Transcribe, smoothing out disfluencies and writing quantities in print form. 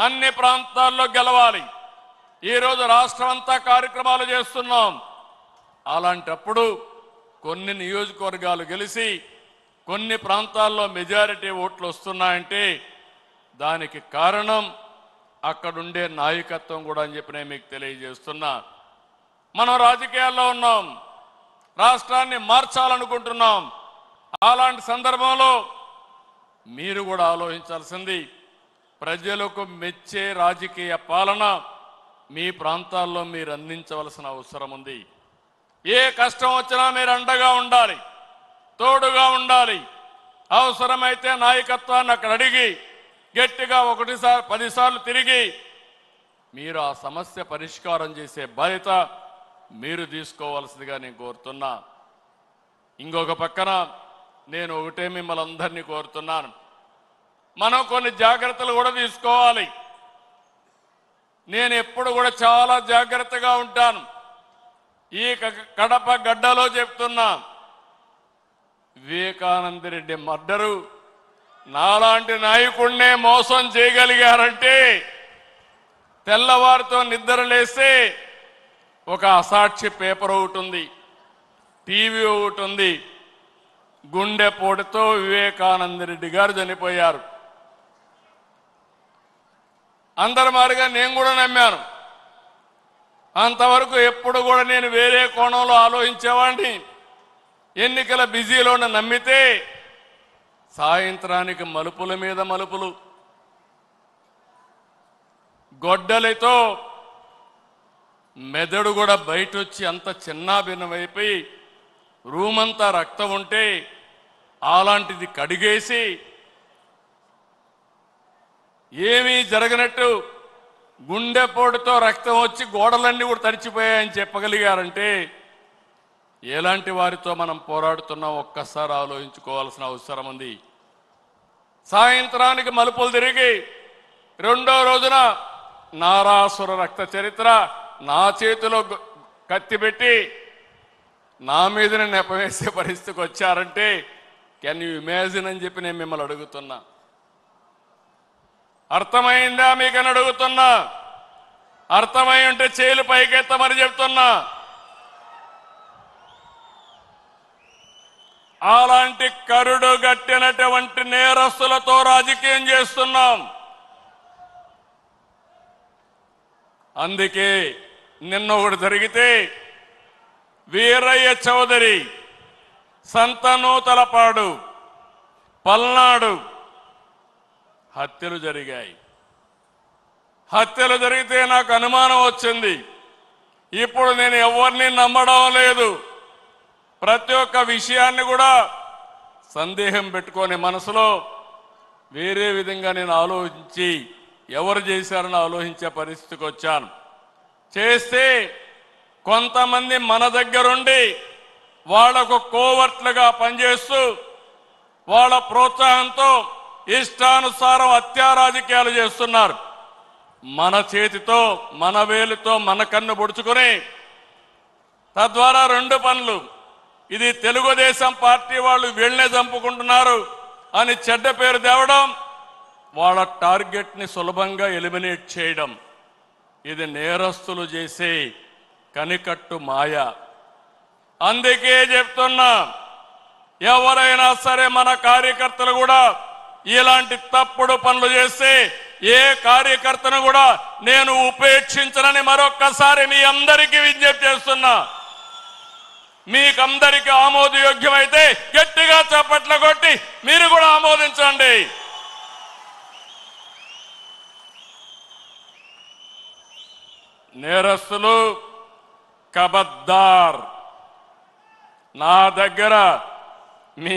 అన్ని ప్రాంతాల్లో గెలవాలి. ఈరోజు రాష్ట్రం అంతా కార్యక్రమాలు చేస్తున్నాం. అలాంటప్పుడు కొన్ని నియోజకవర్గాలు గెలిచి కొన్ని ప్రాంతాల్లో మెజారిటీ ఓట్లు వస్తున్నాయంటే దానికి కారణం అక్కడుండే నాయకత్వం కూడా అని చెప్పి నేను మీకు తెలియజేస్తున్నా. మనం రాజకీయాల్లో ఉన్నాం, రాష్ట్రాన్ని మార్చాలనుకుంటున్నాం. అలాంటి సందర్భంలో మీరు కూడా ఆలోచించాల్సింది ప్రజలకు మెచ్చే రాజకీయ పాలన మీ ప్రాంతాల్లో మీరు అందించవలసిన అవసరం ఉంది. ఏ కష్టం వచ్చినా మీరు అండగా ఉండాలి, తోడుగా ఉండాలి. అవసరమైతే నాయకత్వాన్ని అక్కడ అడిగి గట్టిగా 10 సార్లు తిరిగి మీరు ఆ సమస్య పరిష్కారం చేసే బాధ్యత మీరు తీసుకోవాల్సిందిగా నేను కోరుతున్నా. ఇంకొక పక్కన నేను ఒకటే మిమ్మల్ని అందరినీ కోరుతున్నాను, మనం కొన్ని జాగ్రత్తలు కూడా తీసుకోవాలి. నేను ఎప్పుడు కూడా చాలా జాగ్రత్తగా ఉంటాను. ఈ కడప గడ్డలో చెప్తున్నా, వివేకానంద రెడ్డి మర్డరు నాలాంటి నాయకుడినే మోసం చేయగలిగారంటే తెల్లవారితో నిద్ర లేస్తే ఒక అసాక్షి పేపర్ ఒకటి ఉంది, టీవీ ఒకటి ఉంది. గుండెపోటుతో వివేకానంద రెడ్డి గారు చనిపోయారు. అందరి మాదిరిగా నేను కూడా నమ్మాను. అంతవరకు ఎప్పుడు కూడా నేను వేరే కోణంలో ఆలోచించేవాడిని. ఎన్నికల బిజీలో నమ్మితే సాయంత్రానికి మలుపుల మీద మలుపులు, గొడ్డలితో మెదడు కూడా బయట వచ్చి అంత చిన్నాభిన్నమైపోయి రూమంతా రక్తం ఉంటే అలాంటిది కడిగేసి ఏమీ జరగనట్టు గుండెపోటుతో రక్తం వచ్చి గోడలన్నీ కూడా తడిచిపోయాయని చెప్పగలిగారంటే ఎలాంటి వారితో మనం పోరాడుతున్నాం ఒక్కసారి ఆలోచించుకోవాల్సిన అవసరం ఉంది. సాయంత్రానికి మలుపులు తిరిగి రెండో రోజున నారాసుర రక్త చరిత్ర నా చేతిలో కత్తి పెట్టి నా మీదనే నెపవేసే పరిస్థితికి వచ్చారంటే కెన్ యూ ఇమాజిన్ అని చెప్పి నేను మిమ్మల్ని అడుగుతున్నా. అర్థమైందా మీకని అడుగుతున్నా. అర్థమై ఉంటే చేలు పైకెత్తమని చెప్తున్నా. అలాంటి కరుడు గట్టినటువంటి నేరస్తులతో రాజకీయం చేస్తున్నాం. అందుకే నిన్న ఒకటి జరిగితే వీరయ్య చౌదరి, సంతనూతలపాడు, పల్నాడు హత్యలు జరిగాయి. హత్యలు జరిగితే నాకు అనుమానం వచ్చింది. ఇప్పుడు నేను ఎవరిని నమ్మడం లేదు. ప్రతి ఒక్క విషయాన్ని కూడా సందేహం పెట్టుకొని మనసులో వేరే విధంగా నేను ఆలోచించి ఎవరు చేశారని ఆలోచించే పరిస్థితికి వచ్చాను. చేస్తే కొంతమంది మన దగ్గరుండి వాళ్లకు కోవర్ట్లుగా పనిచేస్తూ వాళ్ళ ప్రోత్సాహంతో ఇష్టానుసారం హత్యా రాజకీయాలు చేస్తున్నారు. మన చేతితో మన వేలుతో మన కన్ను పొడుచుకొని తద్వారా 2 పనులు, ఇది తెలుగుదేశం పార్టీ వాళ్ళు వీళ్ళనే చంపుకుంటున్నారు అని చెడ్డ పేరు తేవడం, వాళ్ళ టార్గెట్ని సులభంగా ఎలిమినేట్ చేయడం. ఇది నేరస్తులు చేసే కనికట్టు మాయ. అందుకే చెప్తున్నా, ఎవరైనా సరే మన కార్యకర్తలు కూడా ఇలాంటి తప్పుడు పనులు చేస్తే ఏ కార్యకర్తను కూడా నేను ఉపేక్షించనని మరొక్కసారి మీ అందరికీ విజ్ఞప్తి చేస్తున్నా. మీకందరికీ ఆమోదయోగ్యమైతే గట్టిగా చప్పట్లు కొట్టి మీరు కూడా ఆమోదించండి. నేరస్తులు కబద్దార్, నా దగ్గర మీ